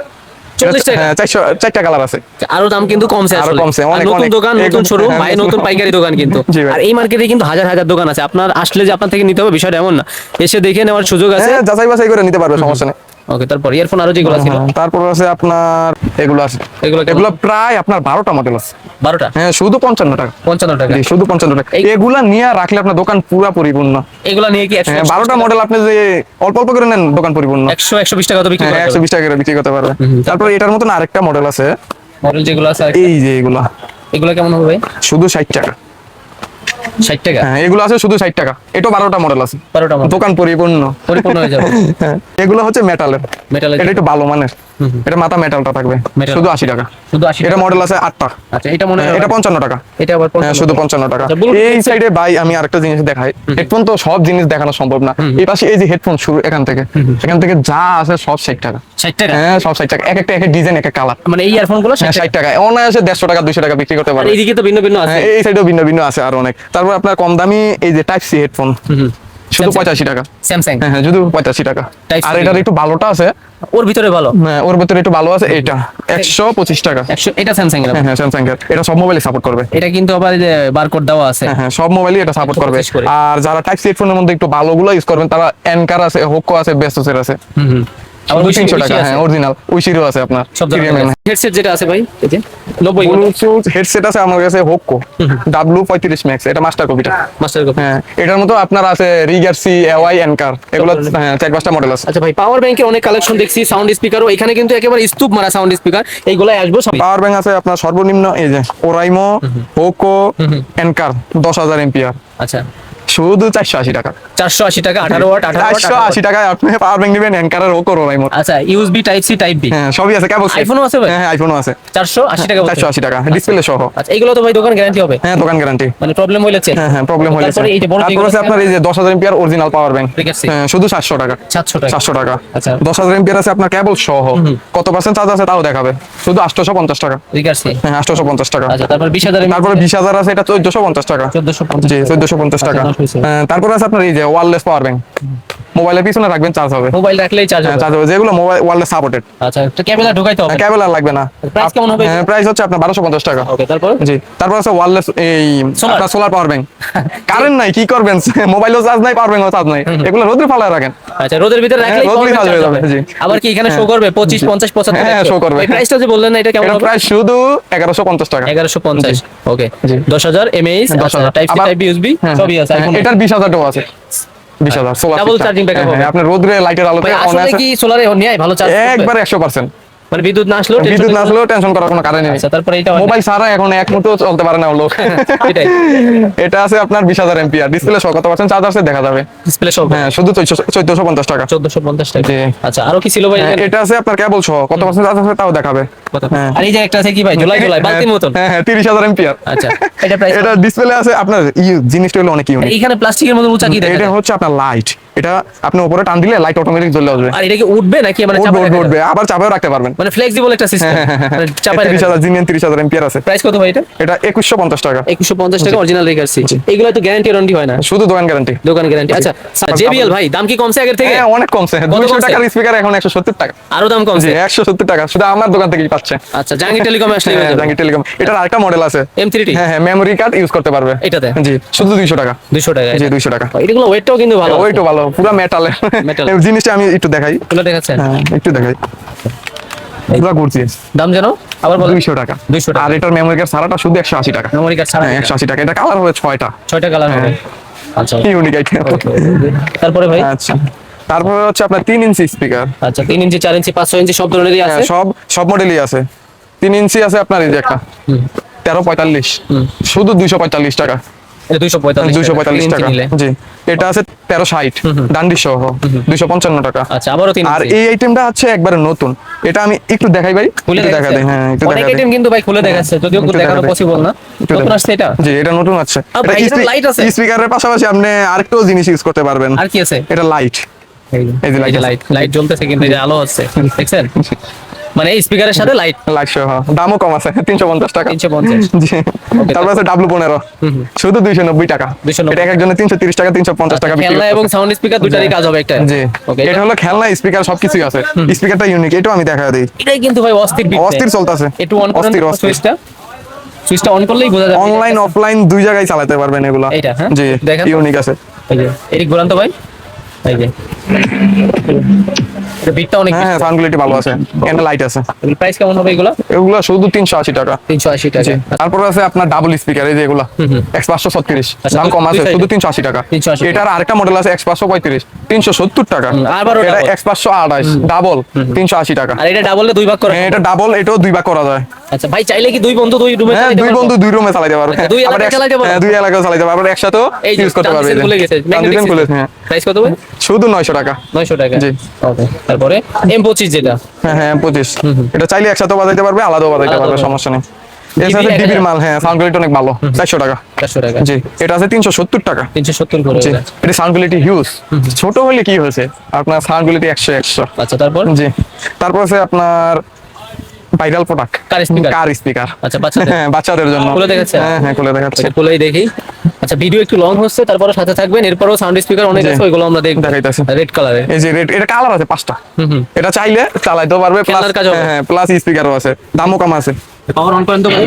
40 টাকা? হ্যাঁ, 4টা কালার আছে। আরো দাম কিন্তু কমছে আরো আসলে। কমছে, আর অনেক, নতুন অনেক। দোকান, নতুন একদম, শোরুম, হ্যাঁ, ভাই নতুন পাইকারি দোকান কিন্তু। জি ভাই। আর এই মার্কেটে কিন্তু হাজার হাজার দোকান আছে, আপনার আসলে যে আপনার থেকে নিতে হবে বিষয়টা এমন না, এসে দেখে নেওয়ার সুযোগ আছে। হ্যাঁ, যাচাই বাছাই করে নিতে পারবে, সমস্যা নেই। ওকে, তারপর ইয়ারফোন আরো যেগুলো ছিল তারপর আছে আপনার এগুলো আছে, এগুলো এগুলো প্রায় আপনার 12টা মডেল আছে। 12টা? হ্যাঁ, শুধু 55 টাকা। 55 টাকা? জি, শুধু 55 টাকা। এগুলা নিয়ে রাখলে আপনার দোকান পুরা পরিপূর্ণ। এগুলো নিয়ে কি 100 হ্যাঁ, 12টা মডেল আপনি যে অল্প অল্প করে নেন, দোকান পরিপূর্ণ। 120 টাকা তো বিক্রি হ্যাঁ, করতে হবে। 120 টাকা করে বিক্রি করতে পারবে। তারপর এটার মতন আরেকটা মডেল আছে, মডেল যেগুলো আছে এই যে এগুলা এগুলো কেমন হবে ভাই? শুধু 60 টাকা। 60 টাকা? হ্যাঁ, এগুলো আছে শুধু 60 টাকা। এটা 12টা মডেল আছে, 12টা মডেল দোকান পরিপূর্ণ। পরিপূর্ণ হয়ে যাবে। হ্যাঁ, এগুলো হচ্ছে মেটালের, মেটালের? এটা একটু ভালো মানের, এটা মাথা মেটালটা থাকবে, Metal। শুধু 80 টাকা। শুধু 80 এটা টাকা? মডেল আছে 8টা। আচ্ছা, এটা মনে হয় এটা 55 টাকা। এটা আবার হ্যাঁ, শুধু 55 টাকা। আচ্ছা, Bluetooth এই সাইডে ভাই আমি আরেকটা জিনিস দেখাই, হেডফোন তো সব জিনিস দেখানো সম্ভব না। এই পাশে এই যে হেডফোন শুরু এখান থেকে যা আছে সব 60 টাকা। 60 টাকা হ্যাঁ সব 60 টাকা, এক একটা এক এক ডিজাইন এক এক কালার। মানে এই ইয়ারফোন গুলো 60 60 টাকা অনায়াসে 150 টাকা 200 টাকা বিক্রি করতে আর পারবে। এইদিকে তো ভিন্ন ভিন্ন আছে। হ্যাঁ এই সাইডেও ভিন্ন ভিন্ন আছে আর অনেক। তারপর আপনার কম দামি এই যে টাইপ সি হেডফোন শুধু 85 টাকা। স্যামসাং হ্যাঁ হ্যাঁ শুধু 85 টাকা। Type C আর এটার একটু ভালোটা আছে, ওর ভিতরে ভালো। হ্যাঁ ওর ভিতরে একটু ভালো আছে, এটা 125 টাকা। 100 এটা স্যামসাং এর। হ্যাঁ হ্যাঁ স্যামসাং এর, এটা সব মোবাইলে সাপোর্ট করবে। এটা কিন্তু আবার এই যে বারকোড দেওয়া আছে। হ্যাঁ হ্যাঁ সব মোবাইলই এটা সাপোর্ট করবে। 125 করে। আর যারা টাইপ সি হেডফোনের মধ্যে একটু ভালোগুলো ইউজ করবেন তারা এনকার আছে, হোকো আছে, বেসোসের আছে। আবার শুধু 300 300 টাকা। হ্যাঁ অরিজিনাল উইশিরও আছে আপনার। সব ধরনের হেডসেট যেটা আছে ভাই এই যে 90 ব্লুটুথ হেডসেট আছে আমার কাছে হোকো W35 ম্যাক্স, এটা মাস্টার কপিটা। Master copy. হ্যাঁ এটার মতো আপনার আছে রিগার সি, এওয়াই, এনকার, এগুলো হ্যাঁ 4-5টা মডেল আছে। আচ্ছা ভাই পাওয়ার ব্যাংকের অনেক কালেকশন দেখছি, সাউন্ড স্পিকারও এখানে কিন্তু একেবারে স্তূপ মারা সাউন্ড স্পিকার, এইগুলাই আসবো সব। পাওয়ার ব্যাংক আছে আপনার সর্বনিম্ন এই যে ওরাইমো, হোকো, এনকার 10,000 এম্পিয়ার আচ্ছা শুধু 480 টাকা। 480 টাকা 18 ওয়াট 18 ওয়াট 480 টাকায় আপনি পাওয়ার ব্যাংক নেবেন এনকারের হোকো ওরাইমো। আচ্ছা USB type C type B হ্যাঁ সবই আছে, কেবল আইফোনও আছে ভাই? হ্যাঁ হ্যাঁ আইফোনও আছে। 480 টাকা বলছেন? 480 টাকা ডিসপ্লে সহ। আচ্ছা এগুলো তো ভাই দোকান গ্যারান্টি হবে? হ্যাঁ দোকান গ্যারান্টি। মানে প্রবলেম হইলে চেক। হ্যাঁ হ্যাঁ প্রবলেম হয়েছে। তারপরে এই যে বড় তারপর আছে আপনার এই যে 10,000 এম্পিয়ার অরিজিনাল পাওয়ার ব্যাংক। ঠিক আছে। হ্যাঁ শুধু 700 টাকা। 700 টাকা 700 টাকা। আচ্ছা 10,000 এম্পিয়ার আছে আপনার কেবল সহ। কত পার্সেন্ট চার্জ আছে তাও দেখাবে, শুধু 850 টাকা। ঠিক আছে। হ্যাঁ 850 টাকা। আচ্ছা তারপর 20,000 তারপরে 20,000 আছে, এটা 1450 টাকা। 1450 জি 1450 টাকা। আচ্ছা, দশ হয়েছে। তারপর আছে আপনার এই যে ওয়্যারলেস পাওয়ার ব্যাংক, মোবাইলের পিছনে রাখবেন চার্জ হবে। মোবাইল রাখলেই চার্জ হ্যাঁ হবে। চার্জ হবে, যেগুলো মোবাইল ওয়্যারলেস সাপোর্টেড। আচ্ছা একটা ক্যামেরা ঢোকাইতে হবে। কেবল আর লাগবে না। প্রাইস কেমন হবে? হ্যাঁ প্রাইস হচ্ছে আপনার 1250 টাকা। ওকে তারপর জি তারপর আছে ওয়্যারলেস এই Solar? আপনার সোলার পাওয়ার ব্যাংক। কারেন্ট নাই কি করবেন, মোবাইলও চার্জ নাই, পাওয়ার ব্যাংকও চার্জ নাই, এগুলো রোদে ফালায় রাখেন। আচ্ছা রোদের ভিতরে রাখলেই রোদ power চার্জ হয়ে charge যাবে। হবে। জি আবার কি এখানে শো করবে 25 50 75? হ্যাঁ, show করবে। এই প্রাইসটা যে বললেন না এটা কেমন এটা হবে? প্রাইস শুধু 1150 টাকা। 1150 ওকে। জি। 10,000 এমএএইচ 10,000 টাইপ সি আবার- টাইপ বি ইউএসবি হ্যাঁ, সবই আছে হ্যাঁ, iPhone এ। এটার 20,000 টাকা আছে। 20,000 সোলার Double charging backup হবে। আপনার রোদরে লাইটের আলোতে ভাই আসলে অনায়াসে কি সোলারে নেয় ভালো চার্জ করবে? একবারে 100%। মানে বিদ্যুৎ না আসলেও tension বিদ্যুৎ না নেই? আসলেও টেনশন করার কোনো কারণ নেই। আচ্ছা তারপরে এটা মোবাইল ছাড়া এখন এক মুহূর্ত চলতে পারে না লোক। এটাই এটা আছে আপনার 20,000 এম্পিয়ার, ডিসপ্লে সহ কত পার্সেন্ট চার্জ আছে দেখা যাবে। ডিসপ্লে সব হ্যাঁ শুধু 1450 টাকা। 1450 টাকা। জি। আচ্ছা আরো কি ছিল ভাই? হ্যাঁ, এটা আছে আপনার কেবল সহ কত পার্সেন্ট চার্জ আছে তাও দেখাবে। কত? হ্যাঁ। আর এই যে একটা আছে কি ভাই জুলাই বালতির মতন। হ্যাঁ হ্যাঁ 30,000 এম্পিয়ার। আচ্ছা এটা প্রাইস এটা ডিসপ্লে আছে আপনার জিনিসটা হলো অনেক ইউনিক। এইখানে প্লাস্টিকের মতো উঁচা কি দেখা এটা যায়? হচ্ছে আপনার লাইট, এটা আপনি উপরে টান দিলে লাইট অটোমেটিক জ্বলে আসবে। আর এটা কি উঠবে নাকি মানে উঠবে চাপা উঠবে রাখা উঠবে, যাবে? আবার চাপেও রাখতে পারবেন। মানে ফ্লেক্সিবল একটা সিস্টেম মানে চাপা রাখা 30,000 জিনিয়ান 30,000 এম্পিয়ার আছে। প্রাইস কত ভাই এটা? এটা 2150 টাকা। 2150 টাকা অরিজিনাল রেকারসি। এগুলো তো গ্যারান্টি ওয়ারেন্টি হয় না? শুধু দোকান গ্যারান্টি। দোকান গ্যারান্টি। আচ্ছা জেবিএল ভাই দাম কি কমছে আগের থেকে? হ্যাঁ অনেক কমছে, কত 200 কমছে? টাকার স্পিকার এখন 170 টাকা। আরো দাম জি কমছে? 170 টাকা শুধু আমার দোকান থেকেই পাচ্ছে। আচ্ছা জাহাঙ্গীর টেলিকমে আসলে হয়ে যাবে। জাহাঙ্গীর টেলিকম, এটার আরেকটা মডেল আছে M3T হ্যাঁ হ্যাঁ মেমরি কার্ড ইউজ করতে পারবে এটাতে? জি শুধু 200 টাকা। 200 টাকা জি 200 টাকা। এগুলো ওয়েটটাও কিন্তু ভালো। ওইটা ভালো পুরো মেটালের। Metal। জিনিসটা আমি একটু দেখাই। এগুলো দেখাচ্ছেন? হ্যাঁ একটু দেখাই। পুরো ঘুরছি দাম জানো আবার বলো। 200 টাকা। 200 টাকা। আর এটার মেমরি কার্ড সারাটা শুধু 180 টাকা। মেমরি কার্ড ছাড়া হ্যাঁ 180 টাকা। এটা কালার হবে 6টা। 6টা কালার হবে। আচ্ছা ইউনিক আইটেম। তারপরে ভাই আচ্ছা তারপরে হচ্ছে আপনার 3 ইঞ্চি স্পিকার। আচ্ছা 3 ইঞ্চি 4 ইঞ্চি 5 ইঞ্চি সব ধরনেরই আছে। সব সব মডেলই আছে। 3 ইঞ্চি আছে আপনার এই যে একটা 1345 শুধু 245 টাকা। এটা 245 245 টাকা। নিলে। জি এটা আছে 1360 ডান্ডি সহ 255 টাকা। আচ্ছা আবারও 3 আর ইঞ্চি। এই আইটেমটা হচ্ছে একবারে নতুন, এটা আমি একটু দেখাই ভাই। খুলে একটু দেখা দেই হ্যাঁ একটু অনেক দেখা দেই। আইটেম কিন্তু ভাই খুলে দেখাচ্ছে যদিও একটু দেখানো দেখা দেই। পসিবল না। একটু নতুন দেখা- আসছে এটা? জি এটা নতুন আছে। আর ভাই, এটার light আছে? স্পিকারের পাশাপাশি আপনি আরেকটা জিনিস ইউজ করতে পারবেন। আর কি আছে? এটা লাইট। এই যে এই light যে আছে। লাইট লাইট জ্বলতেছে কিন্তু এই যে আলো হচ্ছে দেখছেন মানে এই স্পিকারের সাথে লাইট লাইট সহ দামও কম আছে 350 টাকা। 350 জি তারপর আছে W15 শুধু 290 টাকা। 290 এটা এক একজনের 330 টাকা 350 টাকা বিক্রি খেলনা এবং করতেছে। সাউন্ড স্পিকার দুটারই কাজ হবে একটা। জি ওকে এটা হলো খেলনা স্পিকার সবকিছুই আছে। স্পিকারটা ইউনিক, এটাও আমি দেখা দিই। এটাই কিন্তু ভাই অস্থির বিট অস্থির চলতেছে। একটু অন করেন অস্থির, অস্থির। সুইচটা অন করলেই বোঝা যাবে অনলাইন অফলাইন দুই জায়গায় চালাতে পারবেন এগুলা। এইটা, হ্যাঁ? জি দেখেন। ইউনিক আছে। এই যে এদিক ঘোরান তো ভাই এই যে এটা বিটটা অনেক হ্যাঁ সাউন্ড কোয়ালিটি ভালো আছে, এখানে লাইট আছে। প্রাইস কেমন হবে এগুলো? এগুলা শুধু 380 টাকা। 380 জি টাকা। তারপর আছে আপনার ডাবল স্পিকার এই যে এগুলা X536 আচ্ছা, দাম কম দুই আছে side এ? শুধু 380 টাকা। 380 এটার আরেকটা মডেল আছে X535 370 টাকা। আবারও এটা double। X528 ডাবল 380 টাকা। আর এটা ডাবলে দুই ভাগ করে। হ্যাঁ এটা ডাবল, এটাও দুই ভাগ করা যায়। আচ্ছা ভাই চাইলে কি দুই বন্ধু দুই রুমে হ্যাঁ দুই বন্ধু দুই রুমে চালাতে পারবে। দুই এলাকায় আবার চালাতে পারবে? হ্যাঁ দুই এলাকায় চালাতে পারবে, আবার একসাথেও এই যে ইউজ করতে পারবে। খুলে গেছে ট্রানজিশন খুলে হ্যাঁ প্রাইস কত ভাই? শুধু 900 টাকা। 900 টাকা। জি। ওকে তারপরে M25 যেটা হ্যাঁ হ্যাঁ 25 এটা চাইলে একসাথেও বাজাইতে পারবে, আলাদাও বাজাইতে আলাদাও পারবে, বাজাইতে সমস্যা নেই। এসে আছে ডিবির মাল, হ্যাঁ সাউন্ড কোয়ালিটি অনেক ভালো, 400 টাকা। 400 টাকা। জি, এটা আছে 370 টাকা। 370 করে। জি, এটা সাউন্ড কোয়ালিটি হিউজ, ছোট হলে কি হয়েছে আপনার সাউন্ড কোয়ালিটি 100। আচ্ছা, তারপর? জি, তারপর আছে আপনার ভাইরাল প্রোডাক্ট, কার স্পিকার। আচ্ছা, বাচ্চাদের? হ্যাঁ, বাচ্চাদের জন্য। খুলে দেখাচ্ছে? হ্যাঁ খুলে দেখাচ্ছে। আচ্ছা, খুলেই দেখি। আচ্ছা, ভিডিও একটু লং হচ্ছে, তারপরে সাথে থাকবেন। এরপরও সাউন্ড স্পিকার অনেক আছে, ওইগুলো আমরা দেখব। দেখাইতাছি। রেড কালারের। এই যে রেড, এটা কালার আছে 5টা। এটা চাইলে চালাইতেও পারবে, প্লাস খেলনার কাজও হবে। হ্যাঁ প্লাস স্পিকারও আছে, দামও কম আছে। পাওয়ার অন করেন তো ভাই।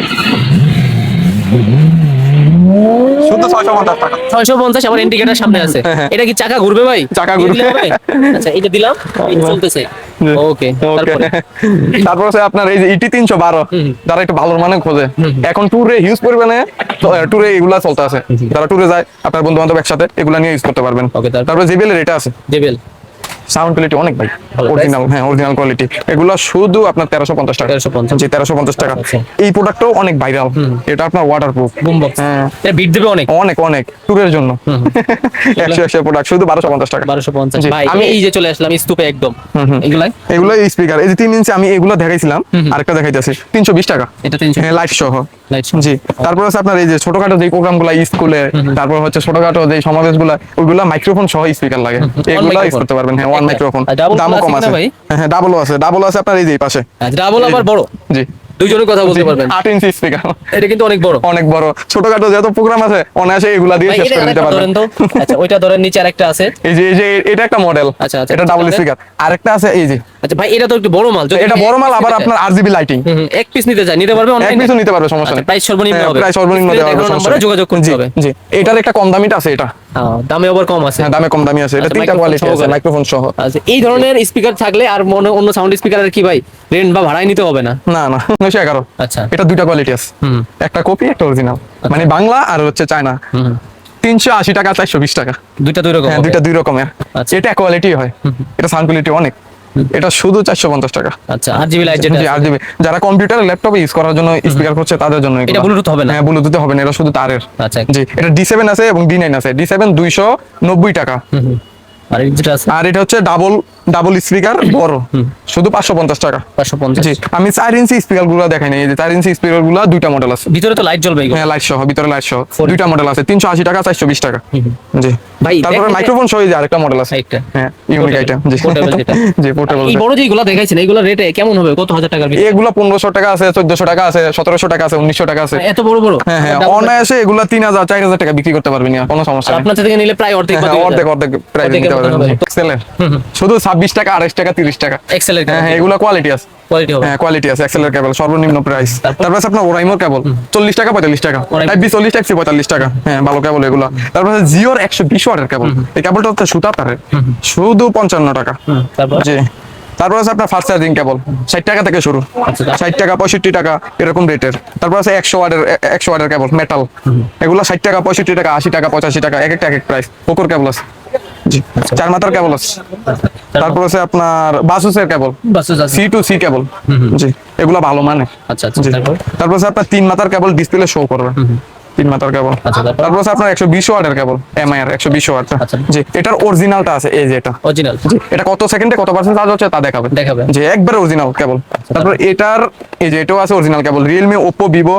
শুধু 650 টাকা। 650। আবার ইন্ডিকেটর সামনে আছে। হ্যাঁ। এটা কি চাকা ঘুরবে ভাই? চাকা ঘুরবে। দিলে হবে? আচ্ছা, এটা দিলাম, এটা চলতেছে। ওকে, তারপরে? তারপর আছে আপনার এই যে ইটি 312, যারা একটু ভালো মানে খোঁজে, এখন ট্যুরে হিউজ পরিমাণে ট্যুরে এগুলা চলতে আছে, যারা ট্যুরে যায় আপনার বন্ধু বান্ধব একসাথে এগুলা নিয়ে ইউজ করতে পারবেন। Okay, তারপর জেবিএল এর এটা আছে, জেবেল। সাউন্ড কোয়ালিটি অনেক ভাই, ভালো, অরিজিনাল, হ্যাঁ অরিজিনাল কোয়ালিটি। এগুলা শুধু আপনার 1350 টাকা। 1350। জি, 1350 টাকা। আচ্ছা। এই প্রোডাক্টটাও অনেক ভাইরাল, এটা আপনার ওয়াটারপ্রুফ বুম বক্স। হ্যাঁ, এটা বিট দেবে অনেক। অনেক অনেক ট্যুরের জন্য। 100 প্রোডাক্ট শুধু 1250 টাকা। 1250। জি, ভাই আমি এই যে চলে আসলাম স্তূপে একদম। এগুলাই? এগুলো স্পিকার, এই যে 3 ইঞ্চি আমি এগুলো দেখাইছিলাম, আরেকটা দেখাইতেছি 320 টাকা। এটা 300। হ্যাঁ, লাইট সহ। লাইট। জি, তারপর আছে আপনার এই যে ছোটখাটো যে প্রোগ্রামগুলো স্কুলে, তারপর হচ্ছে ছোটখাটো যে সমাবেশগুলো, ওইগুলা মাইক্রোফোন সহ স্পিকার লাগে, এগুলো ইউজ করতে পারবেন। হ্যাঁ, ওয়ান মাইক্রোফোন, আর double দামও আছে কম কিনা আছে। ভাই? হ্যাঁ, ডাবলও আছে, ডাবল আছে আপনার এই যে এই পাশে। ডাবল আবার বড়। জি, দুইজনের কথা বলতে পারবেন। 8 ইঞ্চি স্পিকার, এটা কিন্তু অনেক বড়। অনেক বড়। ছোটখাটো যত প্রোগ্রাম আছে অনায়াসে এগুলা দিয়ে ভাই, শেষ এটা করে দিতে আরেকটা ধরেন পারবেন। তো। আচ্ছা, ওইটা ধরেন, নিচে আরেকটা আছে। এই যে এটা একটা মডেল। আচ্ছা, আচ্ছা, এটা ডাবল তাহলে? স্পিকার। আরেকটা আছে এই যে, আচ্ছা ভাই, এটা তো একটু বড় মাল। যদি এটা বড় মাল, আবার আপনার RGB লাইটিং। এক পিস নিতে চাই, নিতে পারবে এক অনলাইনে? পিসও নিতে পারবে, সমস্যা নেই। প্রাইস সর্বনিম্ন হ্যাঁ, হবে। প্রাইস সর্বনিম্ন দেওয়া হবে, দেখানো সমস্যা নম্বরে নেই। যোগাযোগ করতে জি, হবে। জি, এটার একটা কম দামিটা আছে এটা। দামে আবার কম আছে। হ্যাঁ, দামে কম দামি আছে, এটা আচ্ছা, 3টা কোয়ালিটি আছে, সহকারে। মাইক্রোফোন সহ। আচ্ছা, এই ধরনের স্পিকার থাকলে আর অন্য সাউন্ড স্পিকারের কি ভাই রেন্ট বা ভাড়ায় নিতে হবে না? না না, 911। আচ্ছা। এটা 2টা কোয়ালিটি আছে, একটা কপি একটা অরিজিনাল, মানে বাংলা আর হচ্ছে চায়না। 380 টাকা, 420 টাকা। দুইটা দুই রকম হ্যাঁ, হবে? দুইটা দুই রকমের। আচ্ছা। এটা কোয়ালিটি হয়, এটা সাউন্ড কোয়ালিটি অনেক। এটা শুধু 450 টাকা। আচ্ছা, RGB লাইট যেটা জি, আছে। RGB, যারা কম্পিউটার ল্যাপটপে ইউজ করার জন্য স্পিকার করছে তাদের জন্য এটা ব্লুটুথ হবে না? হ্যাঁ, ব্লুটুথে হবে না, এটা শুধু তারের। আচ্ছা। জি, এটা D7 আছে এবং D9 আছে। D7 290 টাকা। আর এই যেটা আছে আর এটা হচ্ছে ডাবল স্পিকার বড়, শুধু 550 টাকা। 550। জি, আমি 4 ইঞ্চি স্পিকার গুলো দেখাই নাই, এই যে 4 ইঞ্চি স্পিকার গুলো 2টা মডেল আছে। ভিতরে তো লাইট জ্বলবে এগুলো? হ্যাঁ, লাইট সহ, ভিতরে লাইট সহ 2টা মডেল আছে, 380 টাকা, 420 টাকা। জি ভাই, তারপরে দেখেন- মাইক্রোফোন সহ এই যে আরেকটা মডেল আছে। একটা। হ্যাঁ, ইউনিক আইটেম। জি, Portable যেটা। জি, পোর্টেবল। এই বড় যেগুলো দেখাইছেন, এগুলো রেটে কেমন হবে? কত হাজার টাকার ভিতরে? এগুলো 1500 টাকা আছে, 1400 টাকা আছে, 1700 টাকা আছে, 1900 টাকা আছে। এত বড় বড়? হ্যাঁ হ্যাঁ, দাম- অনায়াসে এগুলো 3000 4000 টাকা বিক্রি করতে পারবেন, কোনো সমস্যা আর নেই। আপনার থেকে নিলে প্রায় অর্ধেক বা হ্যাঁ, 2000? অর্ধেক প্রাইস অর্ধেকের নিতে মতন পারবেন। হবে। এক্সেলের শুধু 26 টাকা, 28 টাকা, 30 টাকা। এক্সেলের হ্যাঁ হ্যাঁ, এগুলো কোয়ালিটি আছে। কোয়ালিটি হবে? হ্যাঁ, কোয়ালিটি আছে। এক্সেলের কেবল সর্বনিম্ন প্রাইস। তারপর আছে আপনার ওরাইমোর কেবল 40 টাকা, 45 টাকা। Oraimo। টাইপ বি 40 টাকা, 45 টাকা। হ্যাঁ, ভালো কেবল এগুলো। তারপর আছে জিওর 120 ওয়াটের কেবল, এই কেবলটা হচ্ছে সুতা তারের, শুধু 55 টাকা। তারপর? জি, তারপর আছে আপনার ফাস্ট চার্জিং কেবল 60 টাকা থেকে শুরু, আচ্ছা। 60 টাকা, 65 টাকা এরকম রেটের। তারপর আছে 100 ওয়াটের কেবল মেটাল, এগুলো 60 টাকা, 65 টাকা, 80 টাকা, 85 টাকা, এক একটা এক এক প্রাইস। পোকোর কেবল আছে। জি, 4 মাথার কেবল আছে। তারপর আছে আপনার বাসুসের কেবল, বাসুস আছে। C2C কেবল। জি, এগুলো ভালো মানে। আচ্ছা আচ্ছা। জি, তারপর? তারপর আছে আপনার 3 মাথার কেবল, ডিসপ্লে শো করবে 3 মাথার কেবল। আচ্ছা, তারপর? তারপর আছে আপনার 120 ওয়াটের কেবল, MI-এর 120 ওয়াট। আচ্ছা। জি, এটার অরিজিনালটা আছে, এই যে এটা। অরিজিনাল? জি, এটা কত সেকেন্ডে কত পার্সেন্ট চার্জ হচ্ছে তা দেখাবে। যে একবার অরিজিনাল কেবল। তারপর এটার এই যে এটাও আছে অরিজিনাল কেবল, রিয়েলমি, ওপ্পো, ভিভো,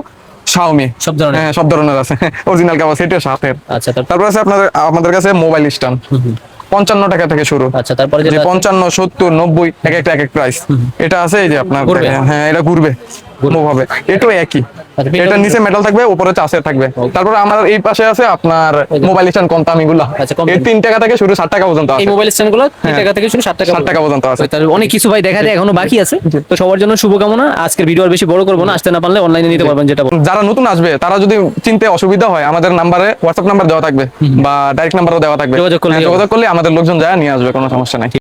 শাওমি, সব ধরনের? হ্যাঁ, সব ধরনের আছে অরিজিনাল কেবল সেটের সাথে। আচ্ছা, তারপর আছে আমাদের কাছে মোবাইল স্ট্যান্ড 55 টাকা থেকে শুরু। আচ্ছা, তারপরে যে যেটা আছে? 55, 70, 90 এক একটা এক এক প্রাইস। এটা আছে এই যে আপনার, ঘুরবে? হ্যাঁ, এটা ঘুরবে, মুভ হবে। এটাও একই, আচ্ছা, এটা নিচে মেটাল থাকবে, উপরে চাষের থাকবে। তারপর আমার এই পাশে আছে আপনার মোবাইল স্ট্যান্ড কম দামিগুলা, আচ্ছা, কম এই 3 টাকা থেকে শুরু, 60 টাকা পর্যন্ত এই আছে। মোবাইল স্ট্যান্ড গুলো 3 টাকা থেকে শুরু 60 টাকা 60 টাকা পর্যন্ত আছে। তাহলে অনেক কিছু ভাই দেখা যায়, এখনো বাকি আছে। তো সবার জন্য শুভকামনা। আজকের ভিডিও আর বেশি বড় করবো না, আসতে না পারলে অনলাইনে নিতে পারবেন যেটা বলবো। যারা নতুন আসবে তারা যদি চিনতে অসুবিধা হয়, আমাদের নাম্বারে হোয়াটসঅ্যাপ নাম্বার দেওয়া থাকবে বা ডাইরেক্ট নাম্বারও দেওয়া থাকবে, যোগাযোগ করলেই হবে। যোগাযোগ করলে আমাদের লোকজন যায় নিয়ে আসবে, কোনো সমস্যা নাই।